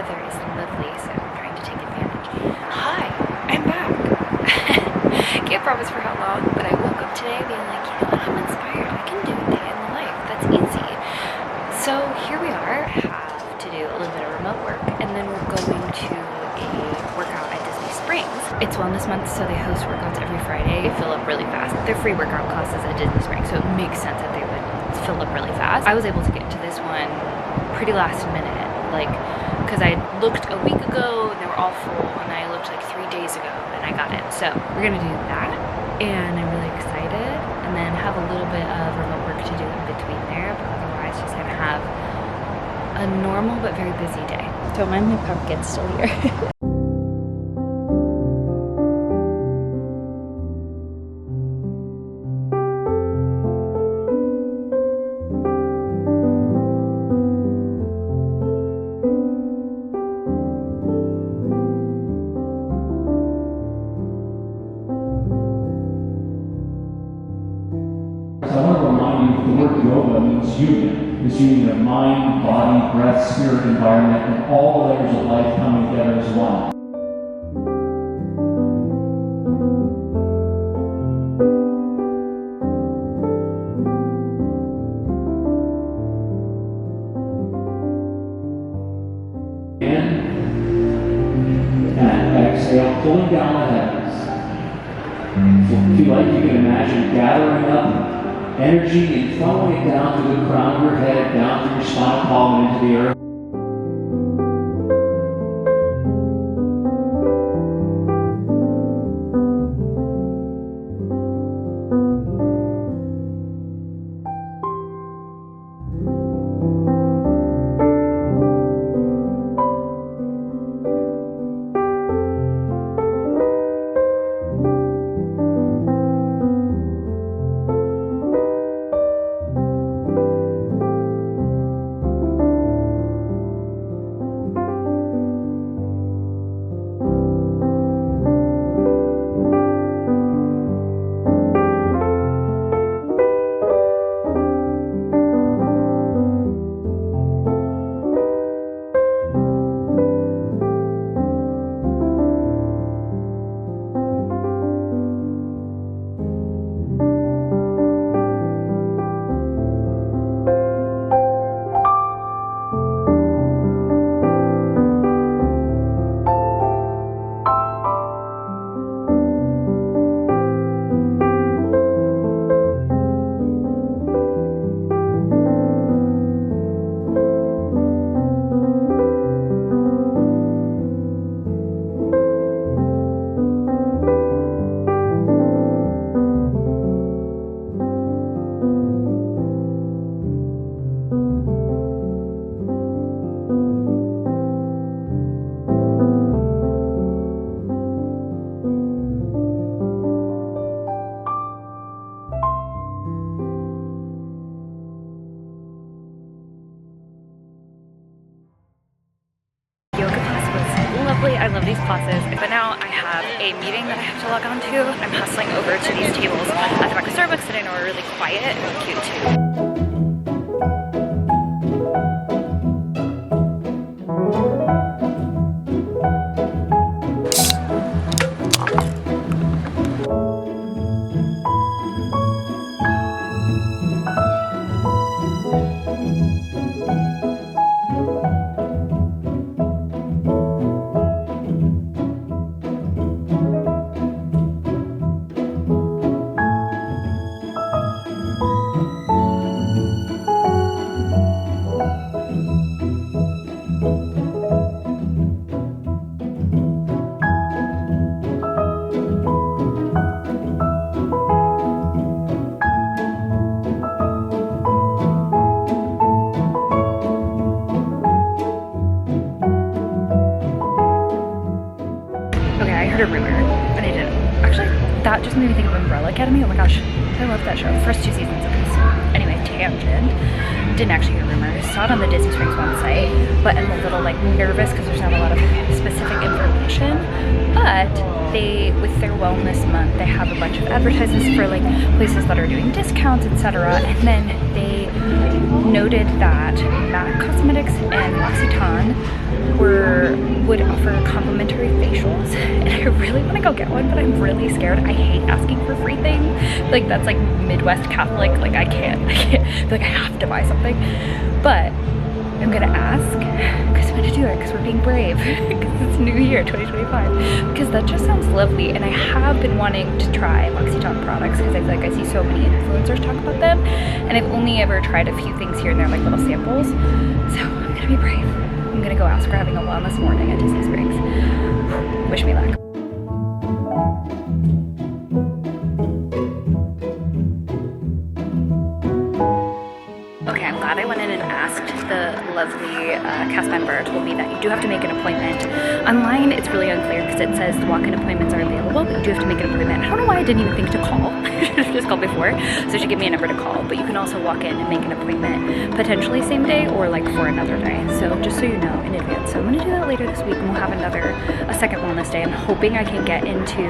weather is lovely, so I'm trying to take advantage. Hi, I'm back. Can't promise for how long, but I woke up today being like, you know what, I'm inspired. I can do a day in the life. That's easy. So here we are. I have to do a little bit of remote work, and then we're going to a workout at Disney Springs. It's Wellness Month, so they host workouts every Friday. They fill up really fast. They're free workout classes at Disney Springs, so it makes sense that they would fill up really fast. I was able to get to this one pretty last minute, like, because I looked a week ago and they were all full, and I looked like 3 days ago and I got in. So we're gonna do that, and I'm really excited, and then have a little bit of remote work to do in between there, but otherwise just gonna have a normal but very busy day. Don't mind my pumpkin still here. I want to remind you, the word yoga means union. This union of mind, body, breath, spirit, environment, and all the layers of life coming together as one. In and exhale, pulling down the heavens. So if you like, you can imagine gathering up energy and throwing it down through the crown of your head, down through your spinal column into the earth. Lovely. I love these classes, but now I have a meeting that I have to log on to. I'm hustling over to these tables at the back of Starbucks that I know are really quiet and cute too. A rumor, and I didn't. Actually, that just made me think of Umbrella Academy. Oh my gosh, I love that show. First 2 seasons of this. Anyway, take tangent. Didn't actually hear rumors. Saw it on the Disney Springs website, but I'm a little like nervous because there's not a lot of specific information. But they, with their wellness month, they have a bunch of advertisements for like places that are doing discounts, etc. And then they noted that MAC Cosmetics and L'Occitane would offer complimentary facials, and I really want to go get one, but I'm really scared. I hate asking for free things. Like, that's like Midwest Catholic. Like, I can't like, I have to buy something. But I'm gonna ask because I'm gonna do it because we're being brave because it's New Year 2025, because that just sounds lovely. And I have been wanting to try L'Occitane products because I feel like I see so many influencers talk about them, and I've only ever tried a few things here and there, like little samples. So I'm gonna be brave. I'm gonna go ask. We're having a wellness morning at Disney Springs. Wish me luck. Okay, I'm glad I went in and asked. The lovely cast member told me that you do have to make an appointment. Online, it's really unclear because it says the walk-in appointments are available, but you do have to make an appointment. I don't know why I didn't even think to call. I should have just called before. So she gave me a number to call, but you can also walk in and make an appointment, potentially same day or like for another day. So just so you know in advance. So I'm gonna do that later this week, and we'll have a second wellness day. I'm hoping I can get into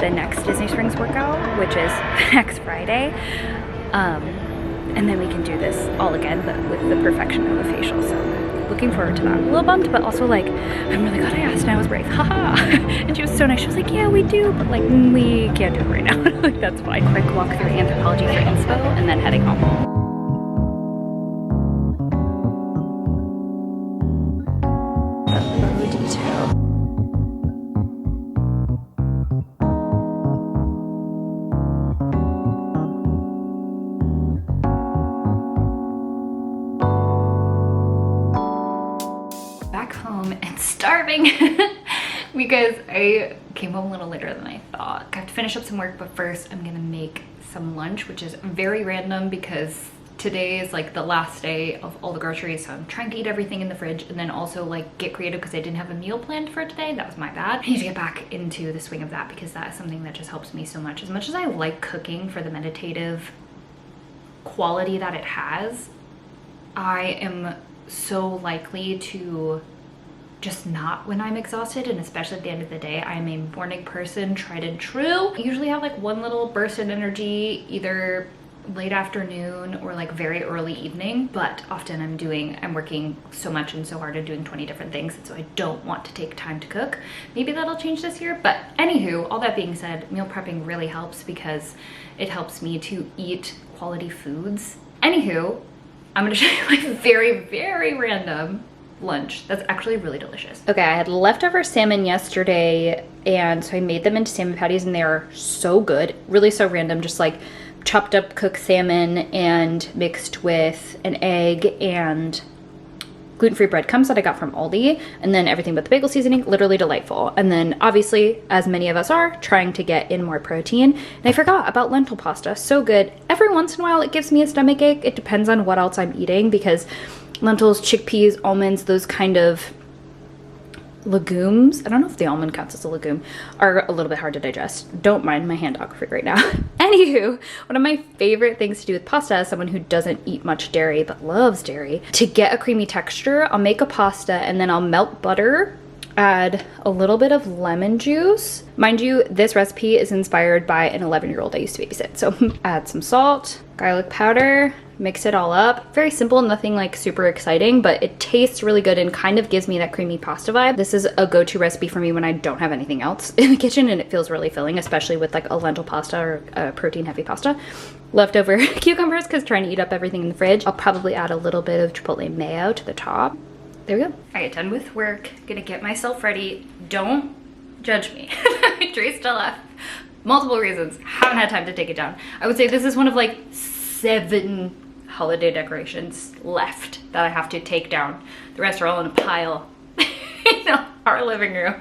the next Disney Springs workout, which is next Friday. And then we can do this all again, but with the perfection of a facial. So looking forward to that. A little bummed, but also like, I'm really glad I asked and I was brave. Haha. And she was so nice. She was like, yeah, we do, but like, we can't do it right now. Like, that's fine. Quick walk through Anthropology for inspo and then heading home. Starving because I came home a little later than I thought. I have to finish up some work, but first I'm gonna make some lunch, which is very random because today is like the last day of all the groceries, so I'm trying to eat everything in the fridge and then also like get creative because I didn't have a meal planned for today. That was my bad. I need to get back into the swing of that because that is something that just helps me so much. As much as I like cooking for the meditative quality that it has, I am so likely to just not when I'm exhausted, and especially at the end of the day. I'm a morning person, tried and true. I usually have like one little burst of energy either late afternoon or like very early evening, but often I'm working so much and so hard and doing 20 different things, and so I don't want to take time to cook. Maybe that'll change this year, but anywho, all that being said, meal prepping really helps because it helps me to eat quality foods. Anywho, I'm gonna show you my very, very random lunch that's actually really delicious. Okay, I had leftover salmon yesterday, and so I made them into salmon patties, and they are so good. Really so random, just like chopped up cooked salmon and mixed with an egg and gluten-free breadcrumbs that I got from Aldi, and then everything but the bagel seasoning. Literally delightful. And then obviously, as many of us are, trying to get in more protein. And I forgot about lentil pasta. So good. Every once in a while it gives me a stomach ache. It depends on what else I'm eating, because lentils, chickpeas, almonds, those kind of legumes, I don't know if the almond counts as a legume, are a little bit hard to digest. Don't mind my hand dog freak right now. Anywho, one of my favorite things to do with pasta as someone who doesn't eat much dairy but loves dairy, to get a creamy texture, I'll make a pasta and then I'll melt butter, add a little bit of lemon juice. Mind you, this recipe is inspired by an 11-year-old I used to babysit. So add some salt, garlic powder, mix it all up. Very simple, nothing like super exciting, but it tastes really good and kind of gives me that creamy pasta vibe. This is a go-to recipe for me when I don't have anything else in the kitchen, and it feels really filling, especially with like a lentil pasta or a protein heavy pasta. Leftover cucumbers, because trying to eat up everything in the fridge. I'll probably add a little bit of chipotle mayo to the top. There we go. All right, done with work. Gonna get myself ready. Don't judge me. My tree's still up. Multiple reasons. Haven't had time to take it down. I would say this is one of like 7 holiday decorations left that I have to take down. The rest are all in a pile in our living room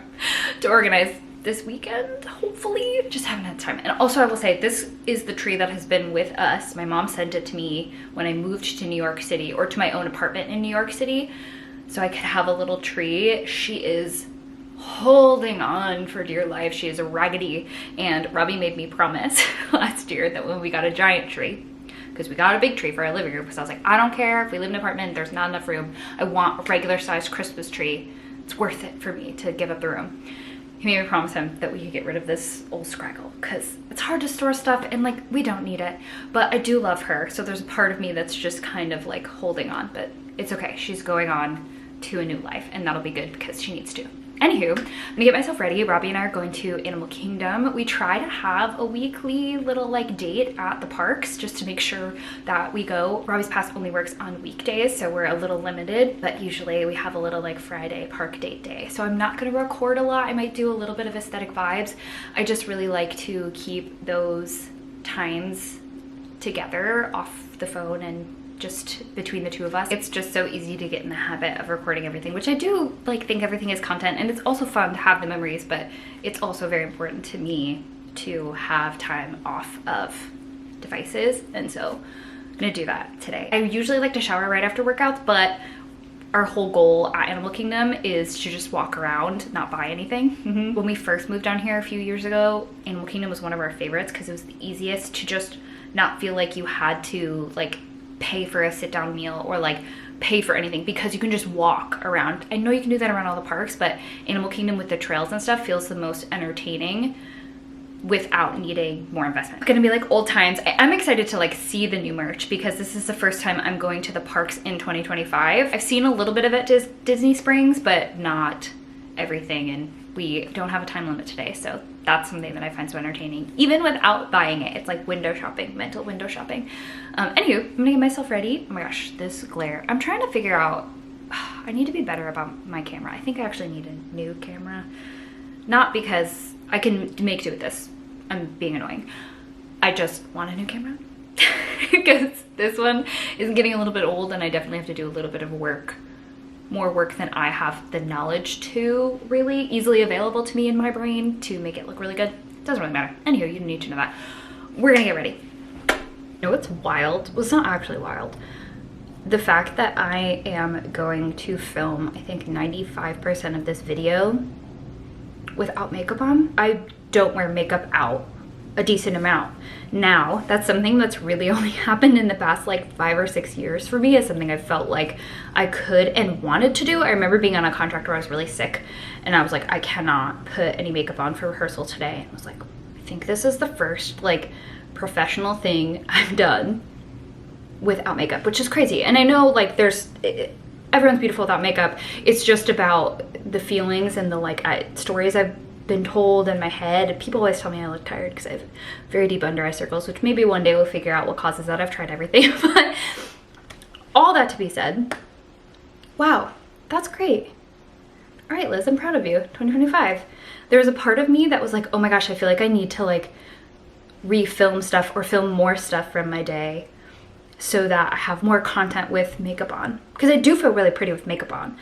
to organize this weekend, hopefully. Just haven't had time. And also I will say, this is the tree that has been with us. My mom sent it to me when I moved to New York City, or to my own apartment in New York City, so I could have a little tree. She is holding on for dear life. She is a raggedy, and Robbie made me promise last year that when we got a giant tree, because we got a big tree for our living room, because I was like, I don't care if we live in an apartment, there's not enough room. I want a regular sized Christmas tree. It's worth it for me to give up the room. He made me promise him that we could get rid of this old scraggle, because it's hard to store stuff and like we don't need it. But I do love her, so there's a part of me that's just kind of like holding on, but it's okay. She's going on to a new life, and that'll be good because she needs to. Anywho, I'm gonna get myself ready. Robbie and I are going to Animal Kingdom. We try to have a weekly little like date at the parks just to make sure that we go. Robbie's pass only works on weekdays, so we're a little limited, but usually we have a little like Friday park date day. So I'm not gonna record a lot. I might do a little bit of aesthetic vibes. I just really like to keep those times together off the phone and just between the two of us. It's just so easy to get in the habit of recording everything, which I do like think everything is content, and it's also fun to have the memories, but it's also very important to me to have time off of devices, and so I'm gonna do that today. I usually like to shower right after workouts, but our whole goal at Animal Kingdom is to just walk around, not buy anything. When we first moved down here a few years ago, Animal Kingdom was one of our favorites because it was the easiest to just not feel like you had to like pay for a sit-down meal or like pay for anything, because you can just walk around. I know you can do that around all the parks, but Animal Kingdom with the trails and stuff feels the most entertaining without needing more investment. It's gonna be like old times. I'm excited to like see the new merch because this is the first time I'm going to the parks in 2025. I've seen a little bit of it at Disney Springs, but not everything, and we don't have a time limit today, so that's something that I find so entertaining, even without buying it. It's like window shopping, mental window shopping. Anywho, I'm gonna get myself ready. Oh my gosh, this glare. I'm trying to figure out, I need to be better about my camera. I think I actually need a new camera. Not because I can make do with this. I'm being annoying. I just want a new camera because this one is getting a little bit old, and I definitely have to do a little bit of work, more work than I have the knowledge to really easily available to me in my brain to make it look really good. Doesn't really matter. Anywho, you don't need to know that. We're gonna get ready. You know what's wild? Well, it's not actually wild. The fact that I am going to film, I think 95% of this video without makeup on. I don't wear makeup out a decent amount. Now, that's something that's really only happened in the past like 5 or 6 years for me. It's something I felt like I could and wanted to do. I remember being on a contract where I was really sick, and I was like, I cannot put any makeup on for rehearsal today. And I was like, I think this is the first like professional thing I've done without makeup, which is crazy. And I know like everyone's beautiful without makeup. It's just about the feelings and the like stories I've been told in my head. People always tell me I look tired because I have very deep under eye circles, which maybe one day we'll figure out what causes that. I've tried everything. But all that to be said, wow, that's great. All right, Liz, I'm proud of you. 2025. There was a part of me that was like, oh my gosh, I feel like I need to like refilm stuff or film more stuff from my day so that I have more content with makeup on, because I do feel really pretty with makeup on.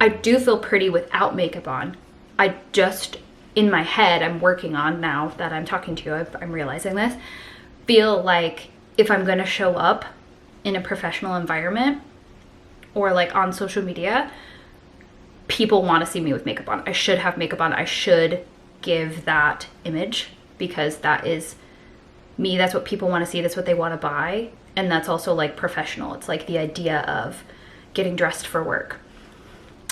I do feel pretty without makeup on. I just, in my head, I'm working on, now that I'm talking to you, I'm realizing this, feel like if I'm gonna show up in a professional environment or like on social media, people want to see me with makeup on. I should have makeup on. I should give that image because that is me. That's what people want to see. That's what they want to buy. And that's also like professional. It's like the idea of getting dressed for work.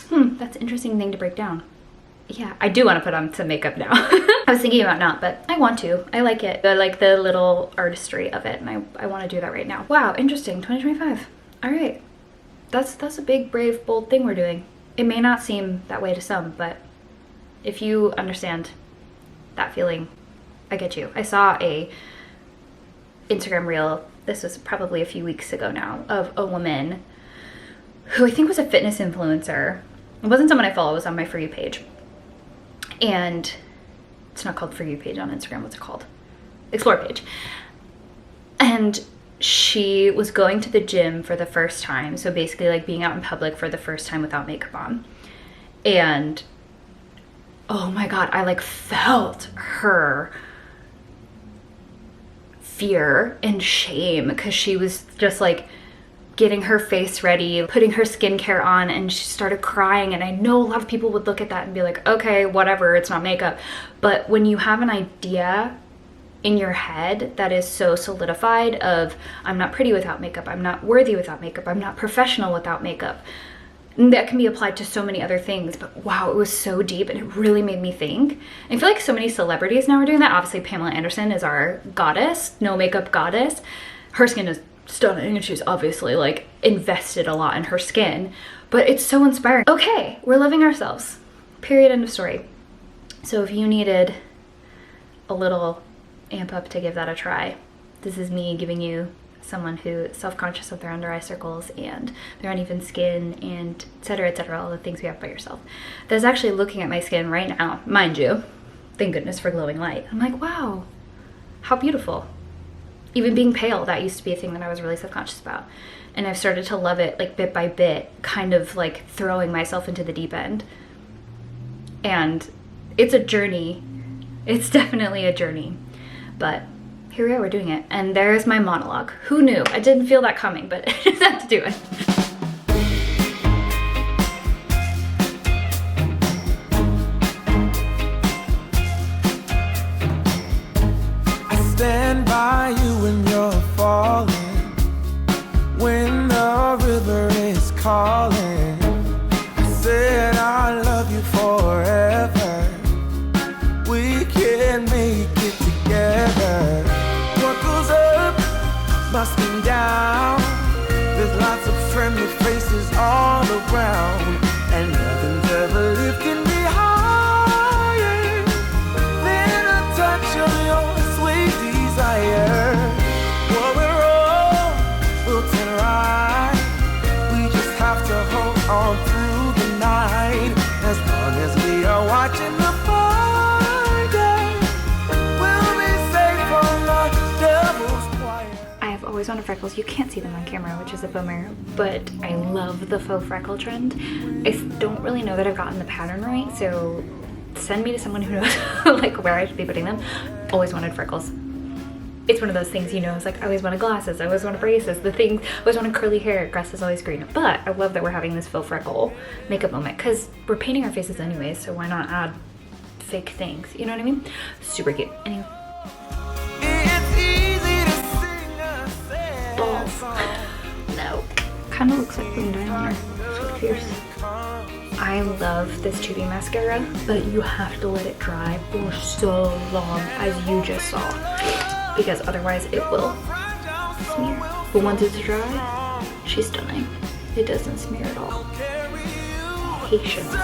That's an interesting thing to break down. Yeah, I do want to put on some makeup now. I was thinking about not, but I want to. I like it. I like the little artistry of it, and I want to do that right now. Wow, interesting. 2025. All right. That's a big, brave, bold thing we're doing. It may not seem that way to some, but if you understand that feeling, I get you. I saw a Instagram reel, this was probably a few weeks ago now, of a woman who I think was a fitness influencer. It wasn't someone I follow, it was on my For You page. And it's not called For You page on Instagram, what's it called? Explore page. And she was going to the gym for the first time, so basically like being out in public for the first time without makeup on. And oh my god, I like felt her fear and shame because she was just like getting her face ready, putting her skincare on, and she started crying. And I know a lot of people would look at that and be like, okay, whatever, it's not makeup. But when you have an idea in your head that is so solidified of, I'm not pretty without makeup, I'm not worthy without makeup, I'm not professional without makeup. And that can be applied to so many other things, but wow, it was so deep and it really made me think. I feel like so many celebrities now are doing that. Obviously, Pamela Anderson is our goddess, no makeup goddess. Her skin is stunning and she's obviously like invested a lot in her skin, but it's so inspiring. Okay, we're loving ourselves. Period, end of story. So if you needed a little amp up to give that a try, this is me giving you someone who is self-conscious of their under eye circles and their uneven skin and et cetera, all the things we have about yourself. That's actually looking at my skin right now, mind you, thank goodness for glowing light. I'm like, wow, how beautiful. Even being pale, that used to be a thing that I was really self-conscious about. And I've started to love it like bit by bit, kind of like throwing myself into the deep end. And it's a journey. It's definitely a journey, but here we are, we're doing it. And there's my monologue. Who knew? I didn't feel that coming, but I just had to do it. I stand by you when you're falling, when the river is calling. I said I love you forever. We can make it together. What goes up must come down. There's lots of friendly faces all around, and nothing's ever lifting me higher than a touch of your sweet desire. What we're all will turn right. We just have to hold on through the night. As long as we are watching the always wanted freckles. You can't see them on camera, which is a bummer, but I love the faux freckle trend. I don't really know that I've gotten the pattern right, so send me to someone who knows like where I should be putting them. Always wanted freckles. It's one of those things, you know, it's like I always wanted glasses, I always wanted braces, the things, I always wanted curly hair, grass is always green. But I love that we're having this faux freckle makeup moment because we're painting our faces anyways, so why not add fake things, you know what I mean? Super cute. Anyway. Balls. No. Kind of looks like blue eyeliner. So fierce. I love this tubing mascara, but you have to let it dry for so long, as you just saw, because otherwise it will smear. But once it's dry, she's stunning. It doesn't smear at all. Patience.